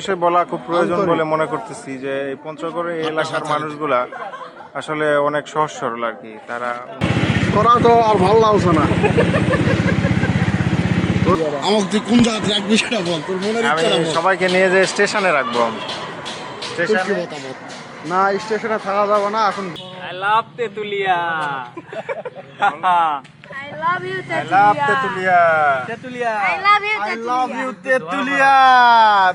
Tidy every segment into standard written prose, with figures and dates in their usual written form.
বিষয় বলা খুব প্রয়োজন বলে মনে করতেছি যে এই পঞ্চগড়ে এই এলাকার মানুষগুলা আসলে অনেক সহজ সরল আর কি। তারা তোরা তো আর ভালো লাগছে না। আমাকে তুই কোন জায়গাতে রাখবি সেটা বল, তোর মনের আমি ইচ্ছা বল। সবাইকে নিয়ে যে স্টেশনে রাখবো তোর কি স্টেশনে। মতামত? না, স্টেশনে থাকা যাবে না এখন। I love Tetulia. I love you, I love Tetulia. Tetulia. Tetulia. I love you, I Tetulia. love you Tetulia.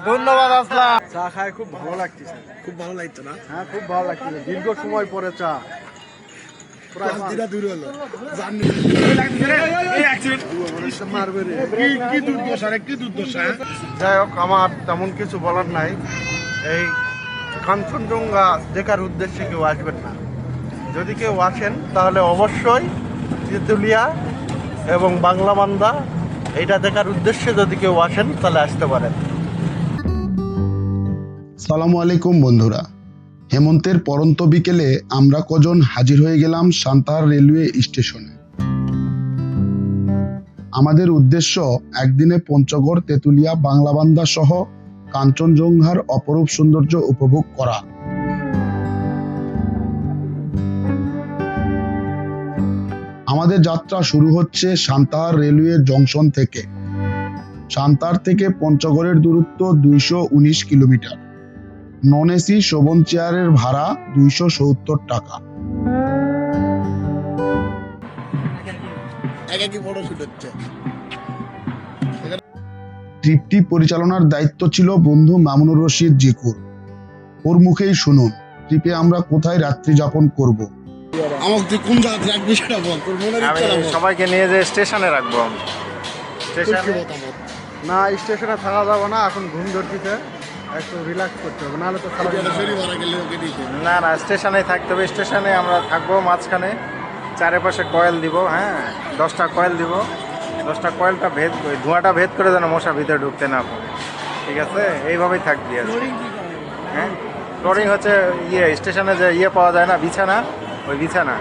ধন্যবাদ আসলাম। চা খায় খুব ভালো লাগতেছে। খুব ভালো লাগতো না? হ্যাঁ, খুব ভালো লাগতেছে। দীর্ঘ সময় পরে চা। প্রায় পাঁচ দিনা দূর হলো জানি মারবে রে। কি দুর্দশা রে, কি দুর্দশা। যাই হোক, আমার তেমন কিছু বলার নাই। এই কাঞ্চনজঙ্ঘা দেখার উদ্দেশ্যে কেউ আসবেন না। যদি কেউ আসেন তাহলে অবশ্যই তেতুলিয়া এবং বাংলাবান্ধা এইটা দেখার উদ্দেশ্যে যদি কেউ আসেন তাহলে আসতে পারেন। সালামু আলাইকুম বন্ধুরা। হেমন্তের পরন্ত বিকেলে আমরা কজন হাজির হয়ে গেলাম সান্তাহার রেলওয়ে স্টেশনে। আমাদের উদ্দেশ্য একদিনে পঞ্চগড়, তেতুলিয়া, বাংলাবান্ধা সহ কাঞ্চনজঙ্ঘার অপরূপ সৌন্দর্য উপভোগ করা। আমাদের যাত্রা শুরু হচ্ছে সান্তাহার রেলওয়ে জংশন থেকে। সান্তাহার থেকে পঞ্চগড়ের দূরত্ব 219 কিলোমিটার। নন এসি শোভন চেয়ারের ভাড়া 270 টাকা। একাকি ফটোশুট হচ্ছে। ট্রিপটি পরিচালনার দায়িত্ব ছিল বন্ধু মামুনুর রশিদ জিকুর। ওর মুখেই শুনুন ট্রিপে আমরা কোথায় রাত্রি যাপন করব। আমাকে তুই কোন জায়গাতে রাখবি সেটা বল, তোর মনের আমি ইচ্ছা বল। সবাইকে নিয়ে যে স্টেশনে রাখবো তোর কি স্টেশনে। মতামত? না, স্টেশনে থাকা যাবে না এখন। ঘুম ধরতেছে, একটু রিল্যাক্স করতে হবে, নাহলে তো তুই একটা সারা ফেরি ভাড়া গেলে ওকে দিতে। না না, স্টেশনে থাকতে হবে। স্টেশনে আমরা থাকবো মাঝখানে, চারিপাশে কয়েল দিব। হ্যাঁ, 10টা কয়েল দিব। 10টা কয়েলটা ভেদ, ওই ধোঁয়াটা ভেদ করে যেন মশা ভিতরে ঢুকতে না পারে। ঠিক আছে, এইভাবেই থাকবি আর কি। হ্যাঁ, ফ্লোরিং হচ্ছে স্টেশনে যে পাওয়া যায় না, বিছানা, ওই বিছানা,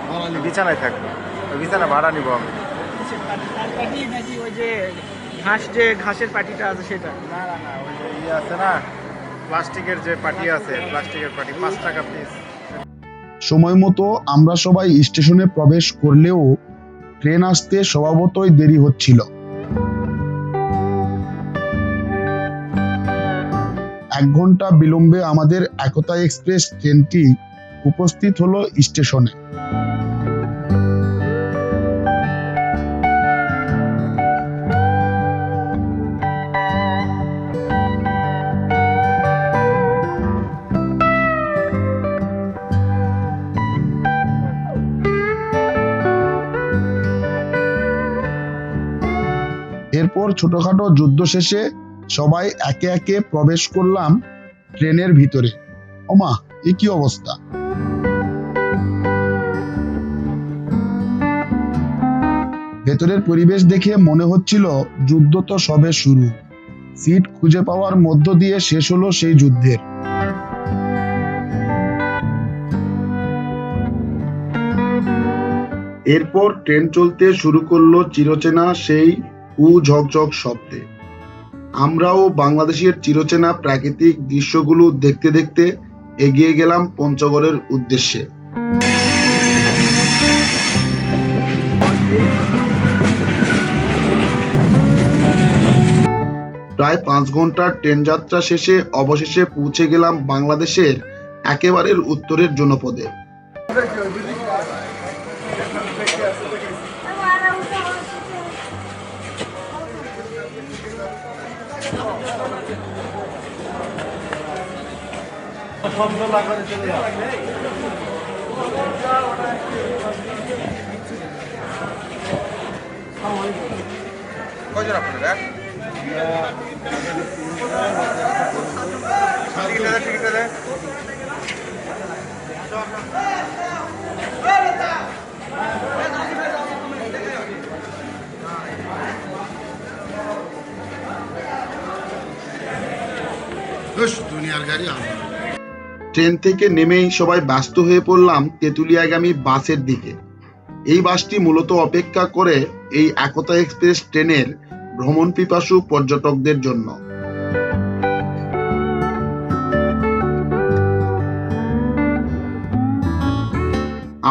ভাড়া নিবি। বিছানায় থাকবে। ওই বিছানা ভাড়া নিব আমি। পাটি নাকি ওই যে ঘাসের পাটিটা আছে সেটা? না না না, ওই যে আছে না, প্লাস্টিকের যে পাটি আছে, প্লাস্টিকের পাটি 5 টাকা পিস। সময় মতো আমরা সবাই স্টেশনে প্রবেশ করলেও ট্রেন আসতে স্বভাবতই দেরি হচ্ছিল। 1 ঘন্টা বিলম্বে আমাদের একতা এক্সপ্রেস ট্রেনটি উপস্থিত হলো স্টেশনে। এরপর ছোটখাটো যুদ্ধ শেষে সবাই একে একে প্রবেশ করলাম ট্রেনের ভিতরে। ওমা, এ কি অবস্থা! ভেতরের পরিবেশ দেখে মনে হচ্ছিল যুদ্ধ তো সবে শুরু। সিট খুঁজে পাওয়ার মধ্য দিয়ে শেষ হলো সেই যুদ্ধের। এরপর ট্রেন চলতে শুরু করলো চিরচেনা সেই ঝকঝক শব্দে। আমরাও বাংলাদেশের চিরচেনা প্রাকৃতিক দৃশ্যগুলো দেখতে দেখতে এগিয়ে গেলাম পঞ্চগড়ের উদ্দেশ্যে। প্রায় 5 ঘন্টার ট্রেন যাত্রা শেষে অবশেষে পৌঁছে গেলাম বাংলাদেশের একেবারে উত্তরের জনপদে। কয়জন আপনারা? টিকিট আছে? দুনিয়ার গাড়ি আমার। ট্রেন থেকে নেমেই সবাই ব্যস্ত হয়ে পড়লাম তেতুলিয়াগামী বাসের দিকে। এই বাসটি মূলত অপেক্ষা করে এই একতা এক্সপ্রেস ট্রেনের ভ্রমণ পিপাসু পর্যটকদের জন্য।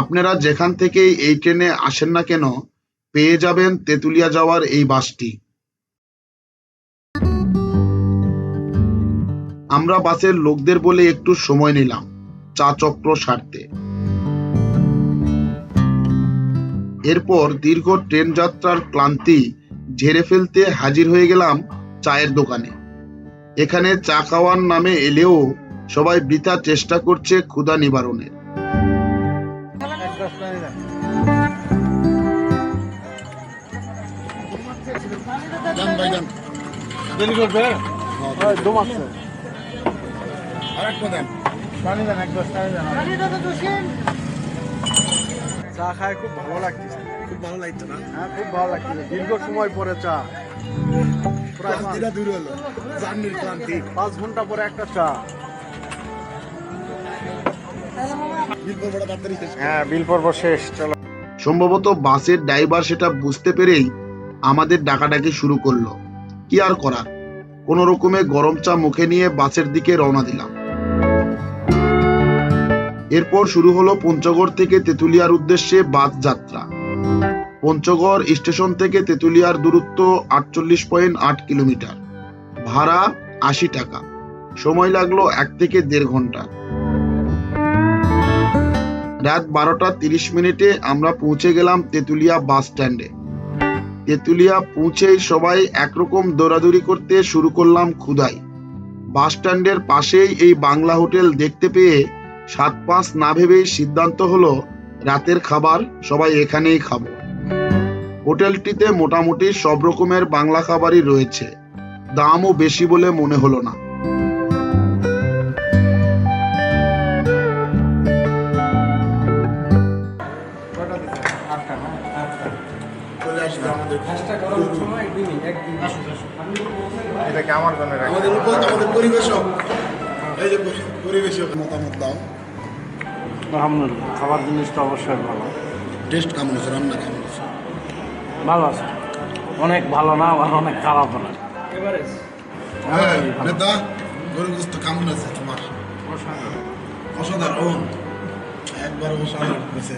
আপনারা যেখান থেকেই এই ট্রেনে আসেন না কেন পেয়ে যাবেন তেঁতুলিয়া যাওয়ার এই বাসটি। আমরা বাসের লোকদের বলে একটু সময় নিলাম চা চক্র সারতে। এরপর দীর্ঘ ট্রেন যাত্রার ক্লান্তি ঝেড়ে ফেলতে হাজির হয়ে গেলাম চায়ের দোকানে। এখানে চা খাওয়ার নামে এলেও সবাই বৃথা চেষ্টা করছে ক্ষুধা নিবারণের। যান ভাই যান। দেরি করবে দম আছে আরেকটা দেন। পানি দেন, এক গ্লাস পানি দেন। চা খায় খুব ভালো লাগতেছে। খুব ভালো লাগছে না? হ্যাঁ, খুব ভালো লাগছে। দীর্ঘ সময় পরে চা, প্রায় ক্লান্তিটা দূর হলো, জার্নির ক্লান্তি। 5 ঘন্টা পরে একটা চা। বিল পড়াটা তাড়াতাড়ি শেষ করো। হ্যাঁ, বিল পর্ব শেষ। চলো। সম্ভবত বাসের ড্রাইভার সেটা বুঝতে পেরেই আমাদের ডাকাডাকি শুরু করলো। কি আর করার, কোনো রকমে গরম চা মুখে নিয়ে বাসের দিকে রওনা দিলাম। এরপর শুরু হলো পঞ্চগড় থেকে তেঁতুলিয়ার উদ্দেশ্যে বাস যাত্রা। পঞ্চগড় স্টেশন থেকে তেঁতুলিয়ার দূরত্ব 48.8 কিলোমিটার, ভাড়া 80 টাকা। সময় লাগলো 1 থেকে 1.5 ঘন্টা। রাত 12:30 আমরা পৌঁছে গেলাম তেঁতুলিয়া বাস স্ট্যান্ডে। তেঁতুলিয়া পৌঁছেই সবাই একরকম দৌড়াদৌড়ি করতে শুরু করলাম ক্ষুধায়। বাস স্ট্যান্ডের পাশেই এই বাংলা হোটেল দেখতে পেয়ে 7-5 না ভেবেই সিদ্ধান্ত হলো রাতের খাবার সবাই এখানেই খাবো। হোটেলটিতে মোটামুটি সব রকমের বাংলা খাবারই রয়েছে, দামও বেশি বলে মনে হলো না। চলে আসবে আমাদের এটা কি আমার জন্য রাখি? আমাদের উপর আমাদের পরিবেশক, এই যে পরিবেশক মতামত দাও। আলহামদুলিল্লাহ, খাবার জিনিসটা অবশ্যই ভালো। টেস্ট কেমন আছে, রান্না কেমন আছে? ভালো আছে, অনেক ভালো না আর অনেক খারাপ না। হ্যাঁ নেতা, গরু গোস্ত কেমন আছে তোমার? অসাধারণ, একবার অসাধারণ হয়েছে।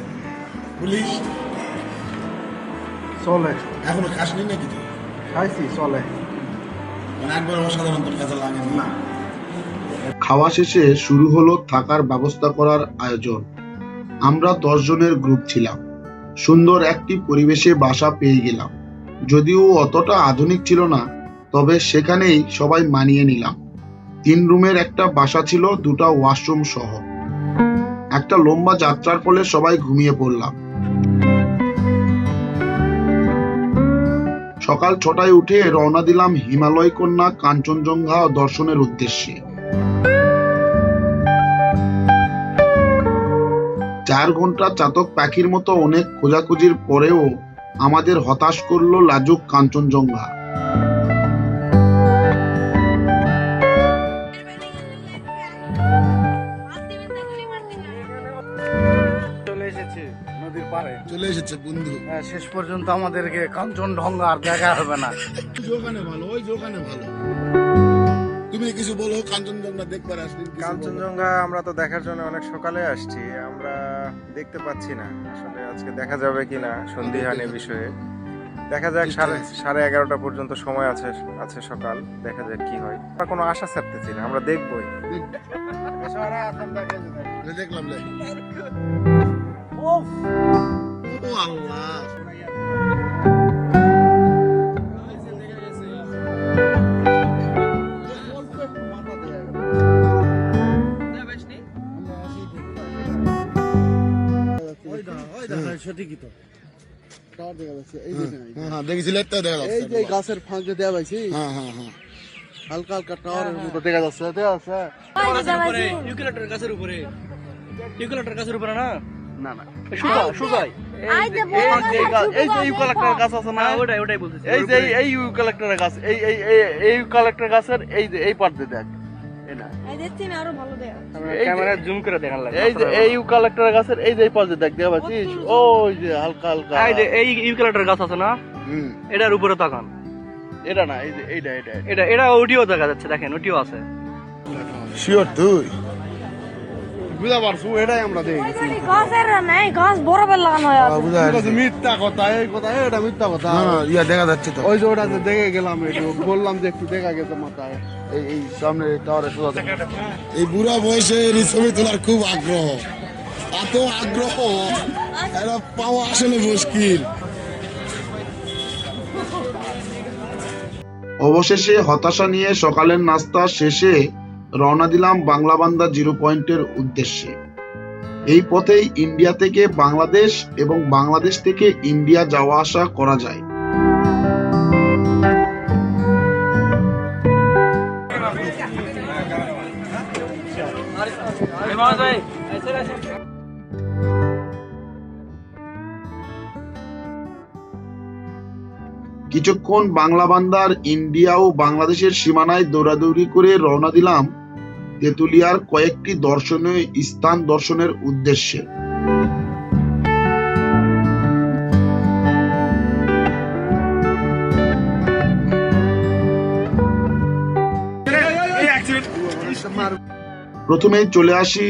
পুলিশ চলে, এখনো খাসনি নাকি তুই? খাইছি, চলে। মানে একবার অসাধারণ, তোর কাছে লাগে না? খাওয়া শেষে শুরু হলো থাকার ব্যবস্থা করার আয়োজন। আমরা 10 জনের গ্রুপ ছিলাম। সুন্দর একটি পরিবেশে বাসা পেয়ে গেলাম। যদিও অতটা আধুনিক ছিল না, তবে সেখানেই সবাই মানিয়ে নিলাম। 3 রুমের একটা বাসা ছিল, 2টা ওয়াশরুম সহ। একটা লম্বা যাত্রার ফলে সবাই ঘুমিয়ে পড়লাম। সকাল 6টায় উঠে রওনা দিলাম হিমালয় কন্যা কাঞ্চনজঙ্ঘা দর্শনের উদ্দেশ্যে। 4 ঘন্টা চাতক পাখির মতো অনেক খোঁজাখুঁজির পরেও আমাদের হতাশ করলো লাজুক কাঞ্চনজঙ্ঘা। চলে এসেছি নদীর পাড়ে। চলে এসেছে বন্ধু। হ্যাঁ, শেষ পর্যন্ত আমাদেরকে কাঞ্চনজঙ্ঘা আর দেখা হবে না। ওখানে ভালো, ওই যে ওখানে ভালো। তুমি কিছু বলো, কাঞ্চনজঙ্ঘা দেখবার আসলে কিছু বলো। কাঞ্চনজঙ্ঘা আমরা তো দেখার জন্য অনেক সকালে আসছি, আমরা দেখতে পাচ্ছি না আসলে আজকে দেখা যাবে কিনা সন্ধিহান এই বিষয়ে। দেখা যাক, 11:30 পর্যন্ত সময় আছে আছে সকাল, দেখা যাক কি হয়। আমরা কোনো আশা ছাড়তেছি না, আমরা দেখবই। দেখলাম রে। ও আল্লাহ, সঠিকই তো। হ্যাঁ দেখেছি, লেটটা দেখা যাচ্ছে। এই যে গাছের ফাঁকে দেওয়া পাইছি, হ্যাঁ হ্যাঁ হ্যাঁ, হালকা হালকা টাওয়ারের মতো দেখা যাচ্ছে। দেখা যাচ্ছে ইউক্যালিপটাস গাছের উপরে, ইউক্যালিপটাস গাছের উপরে না? না না, সুজাই। এই যে ইউক্যালিপটাস গাছ আছে না, ওটাই বলতেছি। এই যে এই ইউক্যালিপটাস গাছ, এই ইউক্যালিপটাস গাছের এই যে এই পার্ট দিয়ে দেখ। ক্যামেরা জুম করে দেখান লাগে। এই যে এই ইউক্যালিপটাস গাছের এই যে এই পাশে দেখ, দেখা পাচ্ছিস? ওই যে হালকা হালকা এই যে এই ইউক্যালিপটাস গাছ আছে না, হুম, এটার উপরে তাকান। এটা না, এই যে এইটা এইটা এটা ওটিও দেখা যাচ্ছে, দেখেন ওটিও আছে। শিওর তুই? বুঝা পারছো এটাই আমরা দেখি গাছের নাই গাছ বরফের লাগানো হয় আছে। মিথ্যা কথা এই কথা এটা মিথ্যা কথা ইয়া দেখা যাচ্ছে তো ওই যে ওটা যে দেখে গেলাম একটু বললাম যে একটু দেখা গেছে মাথায় এই সামনে টাওয়ারে সোজা এই বুড়া বয়সে এই ছবি তোলার খুব আগ্রহ, এত আগ্রহ এরা পাওয়া আসলে মুশকিল। অবশেষে হতাশা নিয়ে সকালের নাস্তা শেষে রওনা দিলাম বাংলাবান্ধা জিরো পয়েন্টের উদ্দেশ্যে। এই পথেই ইন্ডিয়া থেকে বাংলাদেশ এবং বাংলাদেশ থেকে ইন্ডিয়া যাওয়া আসা করা যায়। কিছুক্ষণ বাংলাবান্ধার ইন্ডিয়া ও বাংলাদেশের সীমানায় দৌড়াদৌড়ি করে রওনা দিলাম তেঁতুলিয়ার কয়েকটি দর্শনীয় স্থান দর্শনের উদ্দেশ্যে। প্রথমেই চলে আসি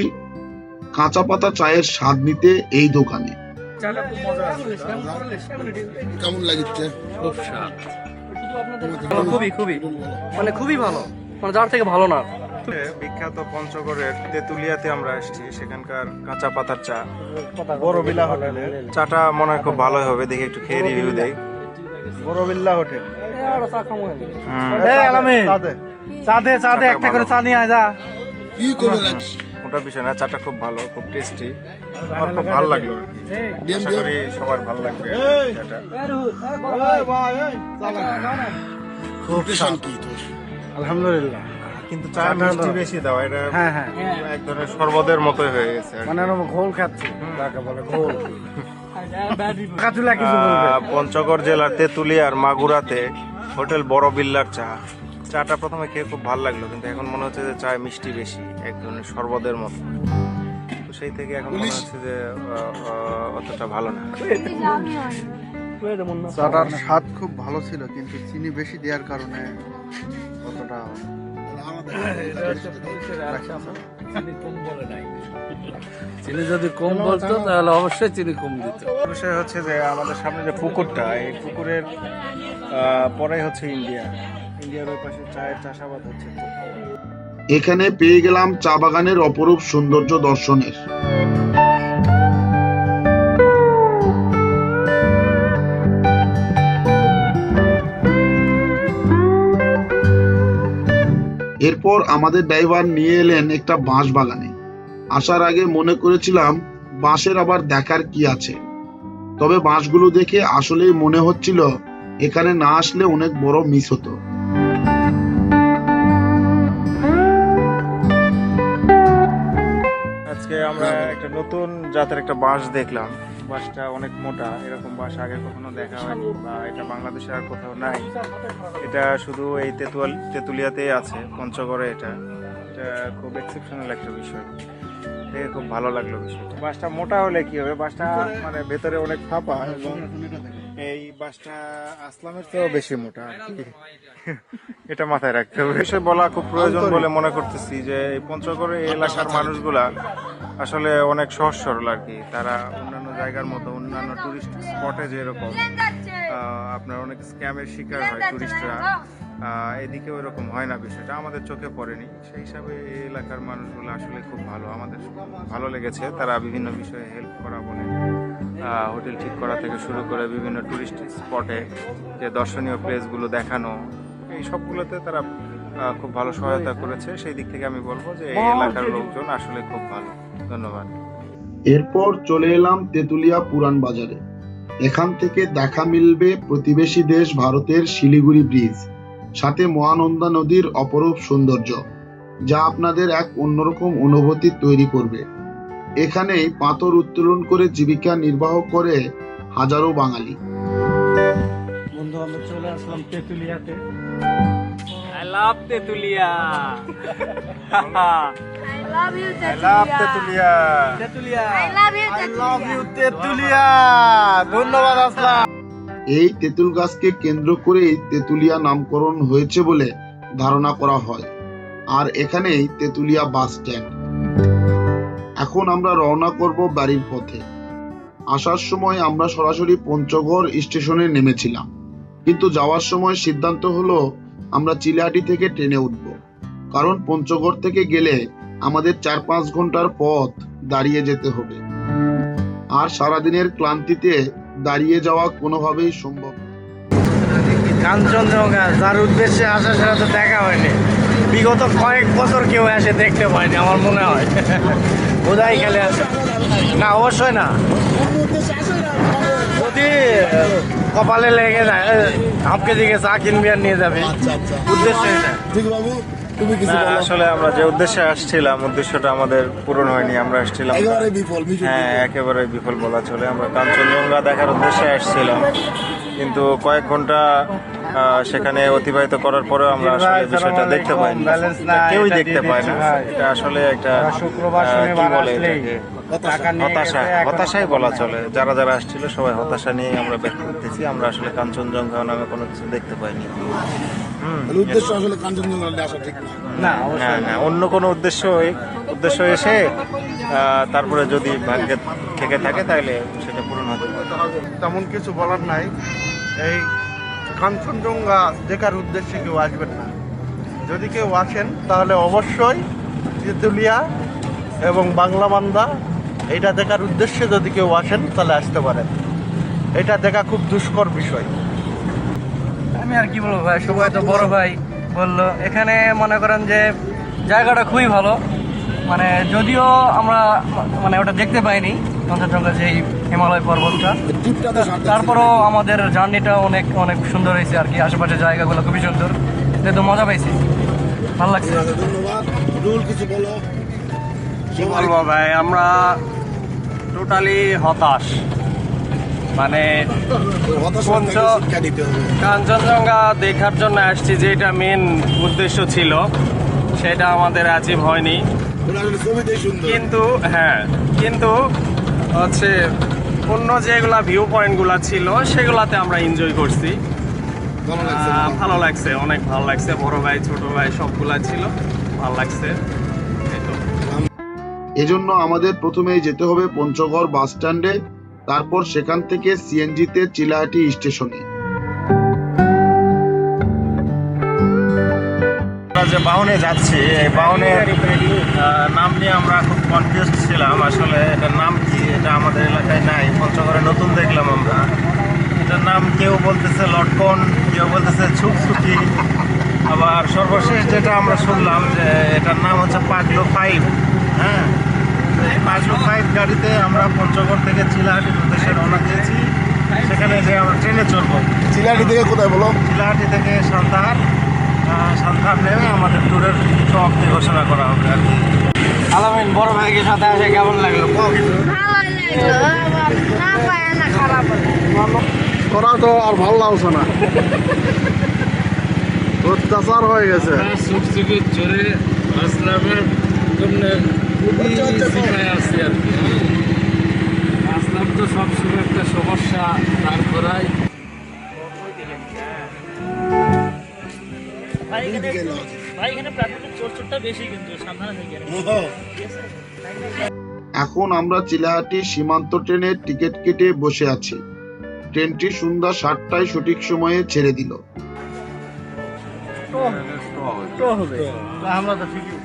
কাঁচা পাতা চায়ের স্বাদ নিতে এই দোকানে। কেমন লাগছে? খুবই খুবই মানে খুবই ভালো, মানে যার থেকে ভালো না। বিখ্যাত পঞ্চগড়ের তেঁতুলিয়াতে আমরা আসছি, সেখানকার কাঁচা পাতার চা, বড়বিল্লা হোটেলে চাটা মনে হয় খুব ভালোই হবে, দেখি একটু খেয়ে রিভিউ দেই। বড়বিল্লা হোটেল চাঁদে চাঁদে একটা করে চা নিয়ে আয় যা। কি করে লাগছে? ওটা বিষয় না, চাটা খুব ভালো, খুব টেস্টি, আমার খুব ভালো লাগলো। আশা করি সবার ভালো লাগবে চাটা। লোকেশন কি তোর? আলহামদুলিল্লাহ। কিন্তু চা মিষ্টি বেশি দাও, এটা হ্যাঁ হ্যাঁ এক ধরনের শরবতের মতোই হয়ে গেছে আর কি। মানে আমরা ঘোল খাচ্ছি যাকে বলে ঘোল। কাচুলা কিছু বলবে? পঞ্চগড় জেলার তেঁতুলিয়ার মাগুরাতে হোটেল বড় বিল্লার চা, চাটা প্রথমে খেয়ে খুব ভালো লাগলো, কিন্তু এখন মনে হচ্ছে যে চায় মিষ্টি বেশি, এক ধরনের শরবতের মতো। তো সেই থেকে এখন মনে হচ্ছে যে অতটা ভালো না। চাটার স্বাদ খুব ভালো ছিল, কিন্তু চিনি বেশি দেওয়ার কারণে অতটা চিনি যদি কম বলতো তাহলে অবশ্যই চিনি কম দিত। বিষয় হচ্ছে যে আমাদের সামনে যে পুকুরটা, এই পুকুরের পরেই হচ্ছে ইন্ডিয়া, ইন্ডিয়ার ওই পাশে চায়ের চাষাবাদ হচ্ছে। এখানে পেয়ে গেলাম চা বাগানের অপরূপ সৌন্দর্য দর্শনের। এরপর আমাদের ড্রাইভার নিয়ে এলেন একটা বাঁশ বাগানে। আসার আগে মনে করেছিলাম বাঁশের আবার দেখার কি আছে, তবে বাঁশগুলো দেখে আসলেই মনে হচ্ছিল এখানে না আসলে অনেক বড় মিস হতো। আজকে আমরা একটা নতুন জাতের একটা বাঁশ দেখলাম, বাঁশটা অনেক মোটা, এরকম বাঁশ আগে কখনো দেখা হয়নি, বা এটা বাংলাদেশে আর কোথাও নাই, এটা শুধু এই তেঁতুলিয়াতেই আছে, পঞ্চগড়ে। এটা খুব এক্সেপশনাল একটা বিষয়, দেখে খুব ভালো লাগলো বিষয়টা। বাঁশটা মোটা হলে কি হবে, বাঁশটা মানে ভেতরে অনেক ফাঁপা, এবং এই বাঁশটা আসলামের চেয়েও বেশি মোটা আর কি। এটা মাথায় রাখতে হবে, বিষয় বলা খুব প্রয়োজন বলে মনে করতেছি, যে এই পঞ্চগড়ে এই এলাকার মানুষগুলা আসলে অনেক সহজ সরল আর কি। তারা অন্যান্য জায়গার মতো অন্যান্য টুরিস্ট স্পটে যেরকম আপনার অনেক স্ক্যামের শিকার হয় টুরিস্টরা, এদিকে ওইরকম হয় না, বিষয়টা আমাদের চোখে পড়েনি। সেই হিসাবে এই এলাকার মানুষগুলো আসলে খুব ভালো, আমাদের ভালো লেগেছে। তারা বিভিন্ন বিষয়ে হেল্প করা বলে, হোটেল ঠিক করা থেকে শুরু করে বিভিন্ন টুরিস্ট স্পটে যে দর্শনীয় প্লেসগুলো দেখানো, এই সবগুলোতে তারা খুব ভালো সহায়তা করেছে। সেই দিক থেকে আমি বলবো যে এই এলাকার লোকজন আসলে খুব ভালো। ধন্যবাদ। এরপর চলে এলাম তেঁতুলিয়া পুরান বাজারে। এখান থেকে দেখা মিলবে প্রতিবেশী দেশ ভারতের শিলিগুড়ি ব্রিজ, সাথে মহানন্দা নদীর অপরূপ সৌন্দর্য, যা আপনাদের এক অন্যরকম অনুভূতি তৈরি করবে। এখানেই পাথর উত্তোলন করে জীবিকা নির্বাহ করে হাজারো বাঙালি। বন্ধু আমরা চলে আসলাম তেঁতুলিয়াতে। I love Tetulia. I love you, I love Tetulia. Tetulia. Tetulia. I love you, I love Tetulia. you, Tetulia. ধন্যবাদ আসলাম। এই তেঁতুল গাছকে কেন্দ্র করেই তেঁতুলিয়া নামকরণ হয়েছে বলে ধারণা করা হয়। আর এখানেই তেঁতুলিয়া বাস স্ট্যান্ড। এখন আমরা রওনা করব বাড়ির পথে। আসার সময় আমরা সরাসরি পঞ্চগড় স্টেশনে নেমেছিলাম, কিন্তু যাওয়ার সময় সিদ্ধান্ত হলো আমরা চিলাহাটি থেকে ট্রেনে উঠব, কারণ পঞ্চগড় থেকে গেলে আমাদের 4-5 ঘন্টার পথ দাঁড়িয়ে যেতে হবে, আর সারাদিনের ক্লান্তিতে দাঁড়িয়ে যাওয়া কোনোভাবেই সম্ভব না। কাঞ্চনজঙ্ঘা যার উদ্দেশ্যে আসা সেটা তো দেখা হয়নি, বিগত কয়েক বছর কেউ এসে দেখতে পায়নি আমার মনে হয়। বোধহয় খেলে আসে না, অবশ্যই না। যদি কপালে লেগে যায় আপকে দিকে চা কিনবি আর নিয়ে যাবে, উদ্দেশ্য এটা। ঠিক বাবু, তুমি কিছু না, বলো। আসলে আমরা যে উদ্দেশ্যে আসছিলাম উদ্দেশ্যটা আমাদের পূরণ হয়নি। আমরা আসছিলাম, একেবারে বিফল হ্যাঁ একেবারে বিফল বলা চলে। আমরা কাঞ্চনজঙ্ঘা দেখার উদ্দেশ্যে আসছিলাম, কিন্তু কয়েক ঘন্টা সেখানে অতিবাহিত করার পরেও আমরা আসলে বিষয়টা দেখতে পাইনি, কেউই দেখতে পায় না। এটা আসলে একটা কি বলে এটাকে, হতাশাই বলা চলে। যারা যারা আসছিল সবাই হতাশা নিয়ে আমরা ব্যক্ত করতেছি। আমরা আসলে কাঞ্চনজঙ্ঘা নামে কোনো কিছু দেখতে পাইনি। উদ্দেশ্য আসলে কাঞ্চনজঙ্ঘা আসা ঠিক না। না না, অন্য কোনো উদ্দেশ্য এসে তারপরে যদি ভাগ্যে থেকে থাকে তাহলে সেটা পূরণ হতে পারে। তেমন কিছু বলার নাই। এই কাঞ্চনজঙ্ঘা দেখার উদ্দেশ্যে কেউ আসবেন না। যদি কেউ আসেন তাহলে অবশ্যই তেঁতুলিয়া এবং বাংলাবান্ধা এটা দেখার উদ্দেশ্যে যদি কেউ আসেন তাহলে আসতে পারেন। এটা দেখা খুব দুষ্কর বিষয়। আমি আর কি বলবো ভাই, সবাই তো বড় ভাই বললো। এখানে মনে করেন যে জায়গাটা খুবই ভালো, মানে যদিও আমরা মানে ওটা দেখতে পাইনি কাঞ্চনজঙ্ঘা, যে হিমালয় পর্বতটা, ট্রিপটা তো সার্থক ছিল। তারপরও আমাদের জার্নিটা অনেক অনেক সুন্দর হয়েছে আর কি। আশেপাশের জায়গাগুলো খুবই সুন্দর, যেহেতু মজা পাইছি, ভালো লাগছে। ধন্যবাদ। রুল কিছু বলো। কি বলবো ভাই, আমরা টোটালি হতাশ। মানে হতাশা থেকে পঞ্চ- শিক্ষা দিতে হবে। কাঞ্চনজঙ্ঘা দেখার জন্য আসছি, যেটা মেন উদ্দেশ্য ছিল সেটা আমাদের অ্যাচিভ হয়নি। ওটা আসলে ছবিতেই সুন্দর। কিন্তু হচ্ছে অন্য যেগুলা ভিউ পয়েন্টগুলো ছিল সেগুলাতে আমরা এনজয় করছি। ভালো লাগছে। ভালো লাগছে, অনেক ভালো লাগছে। বড় ভাই ছোট ভাই সবগুলা ছিল, ভালো লাগছে। এই তো। এজন্য আমাদের প্রথমেই যেতে হবে পঞ্চগড় বাস স্ট্যান্ডে, তারপর সেখান থেকে সিএনজিতে চিলাহাটি স্টেশনে। আমরা যে বাহনে যাচ্ছি, এই বাহনের নাম নিয়ে আমরা খুব কনফিউজ ছিলাম। আসলে এটার নাম কি, এটা আমাদের এলাকায় নাই, পঞ্চগড়ে নতুন দেখলাম আমরা। এটার নাম কেউ বলতেছে লটকন, কেউ বলতেছে ছুকছুকি, আবার সর্বশেষ যেটা আমরা শুনলাম যে এটার নাম হচ্ছে পাগলো 5। হ্যাঁ, এই পাগলো 5 গাড়িতে আমরা পঞ্চগড় থেকে চিলাহাটির উদ্দেশ্যে রওনা দিয়েছি। সেখানে যে আমরা ট্রেনে চড়বো চিলাহাটি থেকে কোথায় বলো? চিলাহাটি থেকে সান্তাহার নেমে আমাদের ট্যুরের সমাপ্তি ঘোষণা করা হবে আর কি। আলামিন বড় ভাইকে সাথে আসে কেমন লাগলো? ভালো লাগলো, না পায় না খারাপ হলো। তোরা তো আর ভালো লাগছে না, অত্যাচার হয়ে গেছে। সুখসুখি চড়ে আসলামের জন্য খুবই চিন্তায় আছি আর কি। আসলাম তো সবসময় একটা সমস্যা দাঁড় করায়। এখন আমরা চিলাহাটি সীমান্ত ট্রেনের টিকিট কেটে বসে আছি। ট্রেনটি সন্ধ্যা 7টায় সঠিক সময়ে ছেড়ে দিল। আমরা তো ঠিকই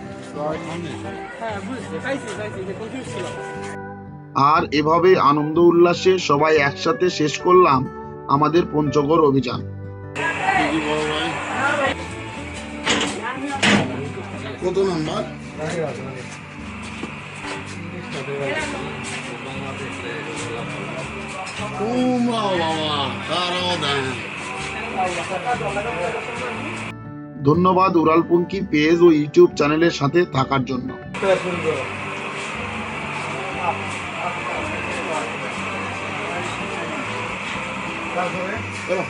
আর এভাবে আনন্দ উল্লাসে সবাই একসাথে শেষ করলাম আমাদের পঞ্চগড় অভিযান। কত নাম্বার? তোমরা বাবা তারাও দেন। ধন্যবাদ উড়ালপঙ্খী পেজ ও ইউটিউব চ্যানেলের সাথে থাকার জন্য। চলো।